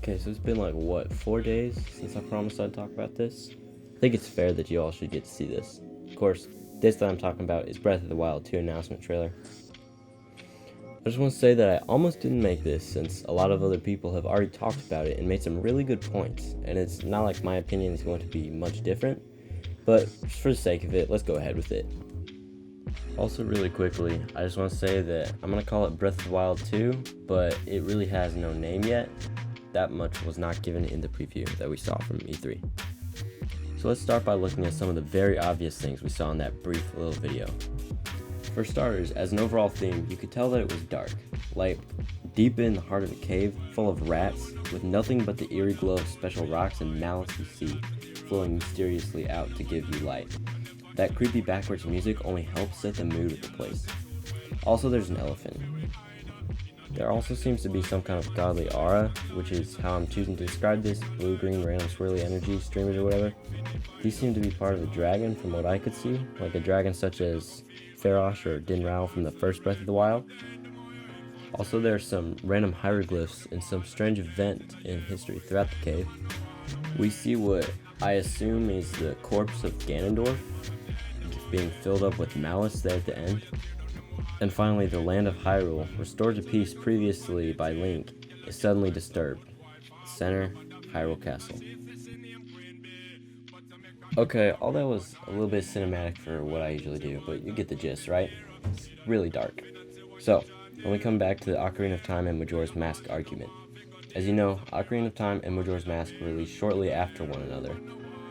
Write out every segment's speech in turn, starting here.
Okay, so it's been like, what, 4 days since I promised I'd talk about this? I think it's fair that you all should get to see this. Of course, this that I'm talking about is Breath of the Wild 2 announcement trailer. I just want to say that I almost didn't make this since a lot of other people have already talked about it and made some really good points, and it's not like my opinion is going to be much different, but just for the sake of it, let's go ahead with it. Also, really quickly, I just want to say that I'm going to call it Breath of the Wild 2, but it really has no name yet. That much was not given in the preview that we saw from E3. So let's start by looking at some of the very obvious things we saw in that brief little video. For starters, as an overall theme, you could tell that it was dark, like deep in the heart of a cave full of rats, with nothing but the eerie glow of special rocks and malice you see flowing mysteriously out to give you light. That creepy backwards music only helps set the mood of the place. Also, there's an elephant. There also seems to be some kind of godly aura, which is how I'm choosing to describe this, blue-green random swirly energy streamers or whatever. These seem to be part of a dragon from what I could see, like a dragon such as Ferosh or Dinrao from the first Breath of the Wild. Also, there are some random hieroglyphs and some strange event in history throughout the cave. We see what I assume is the corpse of Ganondorf being filled up with malice there at the end. And finally, the land of Hyrule, restored to peace previously by Link, is suddenly disturbed. Center, Hyrule Castle. Okay, all that was a little bit cinematic for what I usually do, but you get the gist, right? It's really dark. So, when we come back to the Ocarina of Time and Majora's Mask argument. As you know, Ocarina of Time and Majora's Mask were released shortly after one another.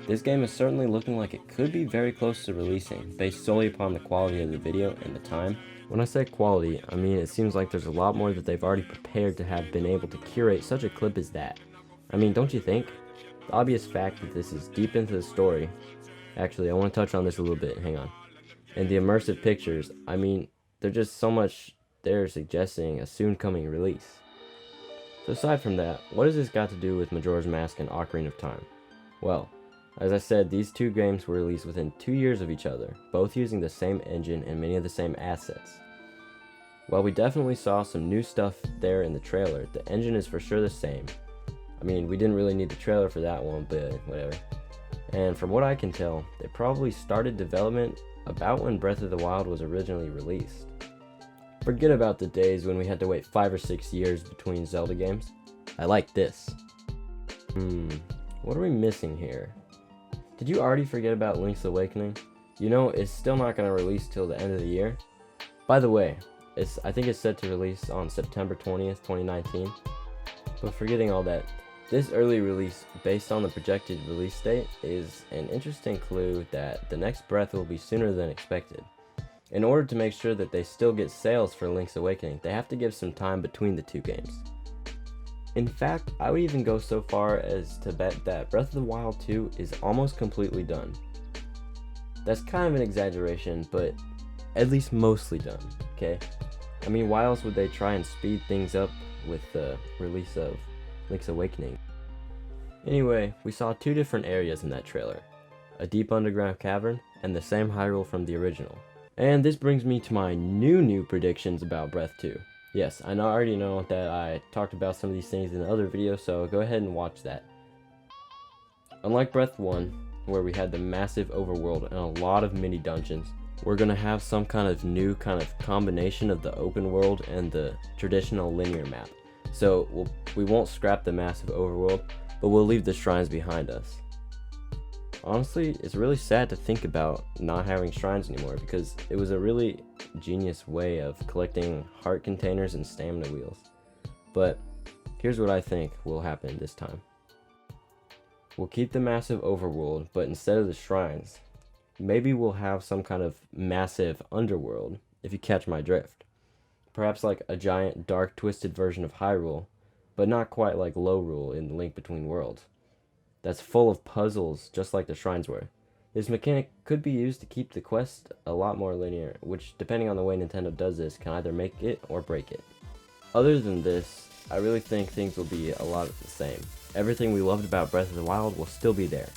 This game is certainly looking like it could be very close to releasing, based solely upon the quality of the video and the time. When I say quality, I mean it seems like there's a lot more that they've already prepared to have been able to curate such a clip as that. I mean, don't you think? The obvious fact that this is deep into the story. Actually, I want to touch on this a little bit, hang on. And the immersive pictures, I mean, they're just so much there suggesting a soon coming release. So aside from that, what has this got to do with Majora's Mask and Ocarina of Time? Well, as I said, these two games were released within 2 years of each other, both using the same engine and many of the same assets. While we definitely saw some new stuff there in the trailer, the engine is for sure the same. I mean, we didn't really need the trailer for that one, but whatever. And from what I can tell, they probably started development about when Breath of the Wild was originally released. Forget about the days when we had to wait 5 or 6 years between Zelda games. I like this. What are we missing here? Did you already forget about Link's Awakening? You know, it's still not going to release till the end of the year. By the way, I think it's set to release on September 20th, 2019. But forgetting all that, this early release based on the projected release date is an interesting clue that the next Breath will be sooner than expected. In order to make sure that they still get sales for Link's Awakening, they have to give some time between the two games. In fact, I would even go so far as to bet that Breath of the Wild 2 is almost completely done. That's kind of an exaggeration, but at least mostly done, okay? I mean, why else would they try and speed things up with the release of Link's Awakening? Anyway, we saw two different areas in that trailer. A deep underground cavern, and the same Hyrule from the original. And this brings me to my new predictions about Breath 2. Yes, I already know that I talked about some of these things in the other video, so go ahead and watch that. Unlike Breath 1, where we had the massive overworld and a lot of mini dungeons, we're going to have some kind of new combination of the open world and the traditional linear map. So we won't scrap the massive overworld, but we'll leave the shrines behind us. Honestly, it's really sad to think about not having shrines anymore because it was a really genius way of collecting heart containers and stamina wheels. But here's what I think will happen this time. We'll keep the massive overworld, but instead of the shrines, maybe we'll have some kind of massive underworld, if you catch my drift. Perhaps like a giant, dark, twisted version of Hyrule, but not quite like Lorule in The Link Between Worlds. That's full of puzzles, just like the shrines were. This mechanic could be used to keep the quest a lot more linear, which, depending on the way Nintendo does this, can either make it or break it. Other than this, I really think things will be a lot the same. Everything we loved about Breath of the Wild will still be there.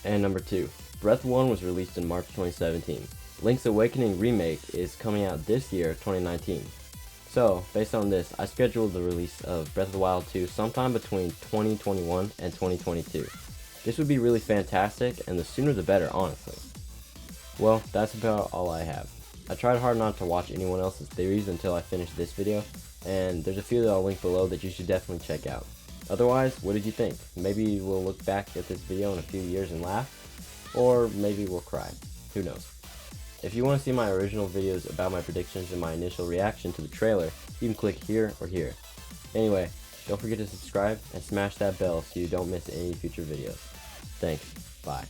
And number 2, Breath 1 was released in March 2017. Link's Awakening Remake is coming out this year, 2019. So, based on this, I scheduled the release of Breath of the Wild 2 sometime between 2021 and 2022. This would be really fantastic, and the sooner the better, honestly. Well, that's about all I have. I tried hard not to watch anyone else's theories until I finished this video, and there's a few that I'll link below that you should definitely check out. Otherwise, what did you think? Maybe we'll look back at this video in a few years and laugh, or maybe we'll cry. Who knows? If you want to see my original videos about my predictions and my initial reaction to the trailer, you can click here or here. Anyway, don't forget to subscribe and smash that bell so you don't miss any future videos. Thanks. Bye.